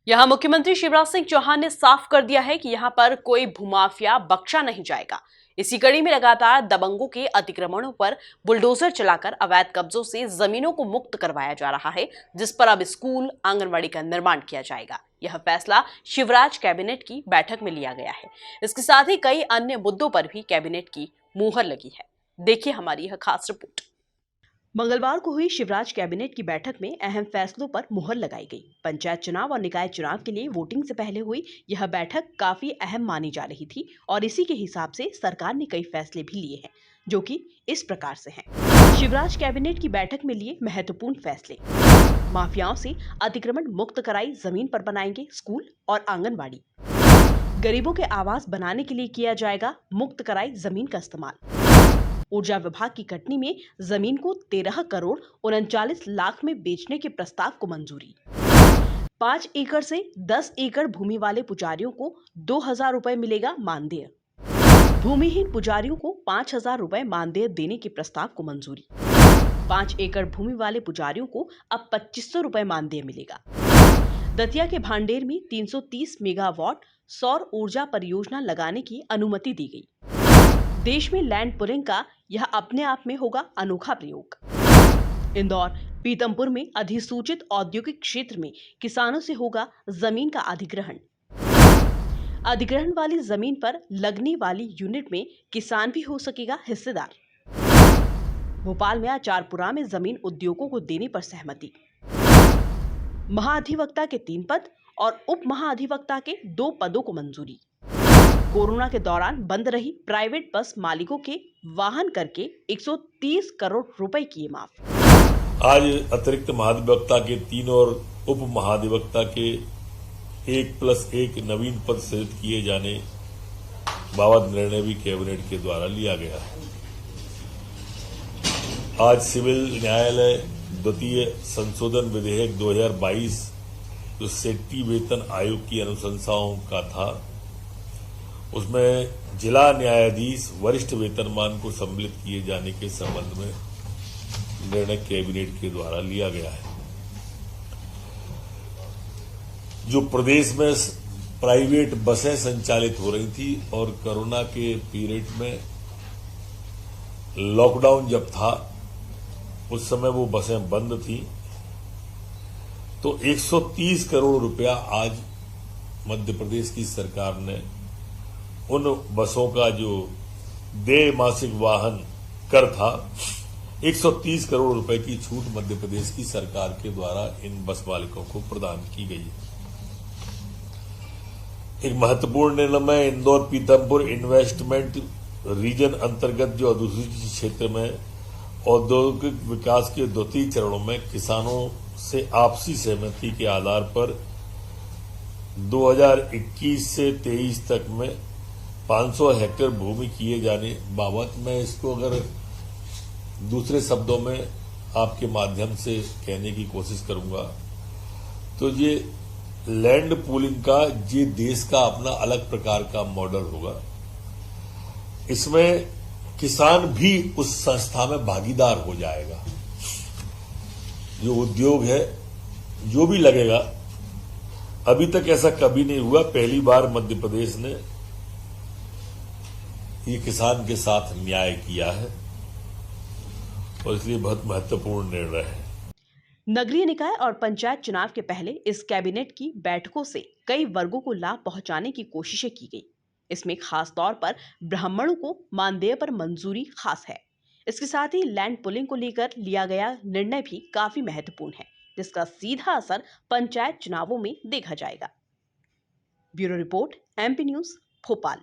यहां मुख्यमंत्री शिवराज सिंह चौहान ने साफ कर दिया है कि यहां पर कोई भूमाफिया बख्शा नहीं जाएगा। इसी कड़ी में लगातार दबंगों के अतिक्रमणों पर बुलडोजर चलाकर अवैध कब्जों से जमीनों को मुक्त करवाया जा रहा है, जिस पर अब स्कूल, आंगनबाड़ी का निर्माण किया जाएगा। यह फैसला शिवराज कैबिनेट की बैठक में लिया गया है। इसके साथ ही कई अन्य मुद्दों पर भी कैबिनेट की मुहर लगी है। देखिए हमारी यह खास रिपोर्ट। मंगलवार को हुई शिवराज कैबिनेट की बैठक में अहम फैसलों पर मुहर लगाई गई। पंचायत चुनाव और निकाय चुनाव के लिए वोटिंग से पहले हुई यह बैठक काफी अहम मानी जा रही थी और इसी के हिसाब से सरकार ने कई फैसले भी लिए हैं, जो कि इस प्रकार से हैं। शिवराज कैबिनेट की बैठक में लिए महत्वपूर्ण फैसले। माफियाओं से अतिक्रमण मुक्त कराई जमीन पर बनाएंगे स्कूल और आंगनबाड़ी। गरीबों के आवास बनाने के लिए किया जाएगा मुक्त कराई जमीन का इस्तेमाल। ऊर्जा विभाग की कटनी में जमीन को 13 करोड़ 39 लाख में बेचने के प्रस्ताव को मंजूरी। 5 एकड़ से 10 एकड़ भूमि वाले पुजारियों को 2,000 रुपए मिलेगा मानदेय। भूमिहीन पुजारियों को 5,000 रुपए मानदेय देने के प्रस्ताव को मंजूरी। 5 एकड़ भूमि वाले पुजारियों को अब 2,500 रुपए मानदेय मिलेगा। दतिया के भांडेर में 330 मेगावाट सौर ऊर्जा परियोजना लगाने की अनुमति दी गई। देश में लैंड पुलिंग का यह अपने आप में होगा अनोखा प्रयोग। इंदौर पीतमपुर में अधिसूचित औद्योगिक क्षेत्र में किसानों से होगा जमीन का अधिग्रहण। अधिग्रहण वाली जमीन पर लगने वाली यूनिट में किसान भी हो सकेगा हिस्सेदार। भोपाल में आचारपुरा में जमीन उद्योगों को देने पर सहमति। महाधिवक्ता के 3 पद और उप महाधिवक्ता के 2 पदों को मंजूरी। कोरोना के दौरान बंद रही प्राइवेट बस मालिकों के वाहन कर के 130 करोड़ रुपए किए माफ। आज अतिरिक्त महाधिवक्ता के 3 और उप महाधिवक्ता के 1+1 नवीन पद सृजित किए जाने बाबत निर्णय भी कैबिनेट के द्वारा लिया गया है। आज सिविल न्यायालय द्वितीय संशोधन विधेयक 2022 जो सेट्टी वेतन आयोग की अनुशंसाओं का था, उसमें जिला न्यायाधीश वरिष्ठ वेतनमान को सम्मिलित किए जाने के संबंध में निर्णय कैबिनेट के द्वारा लिया गया है। जो प्रदेश में प्राइवेट बसें संचालित हो रही थी और कोरोना के पीरियड में लॉकडाउन जब था, उस समय वो बसें बंद थी, तो 130 करोड़ रुपया आज मध्य प्रदेश की सरकार ने उन बसों का जो देय मासिक वाहन कर था, 130 करोड़ रुपए की छूट मध्य प्रदेश की सरकार के द्वारा इन बस मालिकों को प्रदान की गई है। एक महत्वपूर्ण निर्णय में इंदौर पीतमपुर इन्वेस्टमेंट रीजन अंतर्गत जो अधिसूचित क्षेत्र में औद्योगिक विकास के द्वितीय चरणों में किसानों से आपसी सहमति के आधार पर 2021 से 23 तक में 500 हेक्टेयर भूमि किए जाने बाबत, मैं इसको अगर दूसरे शब्दों में आपके माध्यम से कहने की कोशिश करूंगा तो ये लैंड पूलिंग का ये देश का अपना अलग प्रकार का मॉडल होगा। इसमें किसान भी उस संस्था में भागीदार हो जाएगा। जो उद्योग है, जो भी लगेगा, अभी तक ऐसा कभी नहीं हुआ। पहली बार मध्य प्रदेश ने ये किसान के साथ न्याय किया है और इसलिए बहुत महत्वपूर्ण निर्णय है। नगरीय निकाय और पंचायत चुनाव के पहले इस कैबिनेट की बैठकों से कई वर्गों को लाभ पहुंचाने की कोशिशें की गई। इसमें खास तौर पर ब्राह्मणों को मानदेय पर मंजूरी खास है। इसके साथ ही लैंड पुलिंग को लेकर लिया गया निर्णय भी काफी महत्वपूर्ण है, जिसका सीधा असर पंचायत चुनावों में देखा जाएगा। Bureau report, MP news, Bhopal.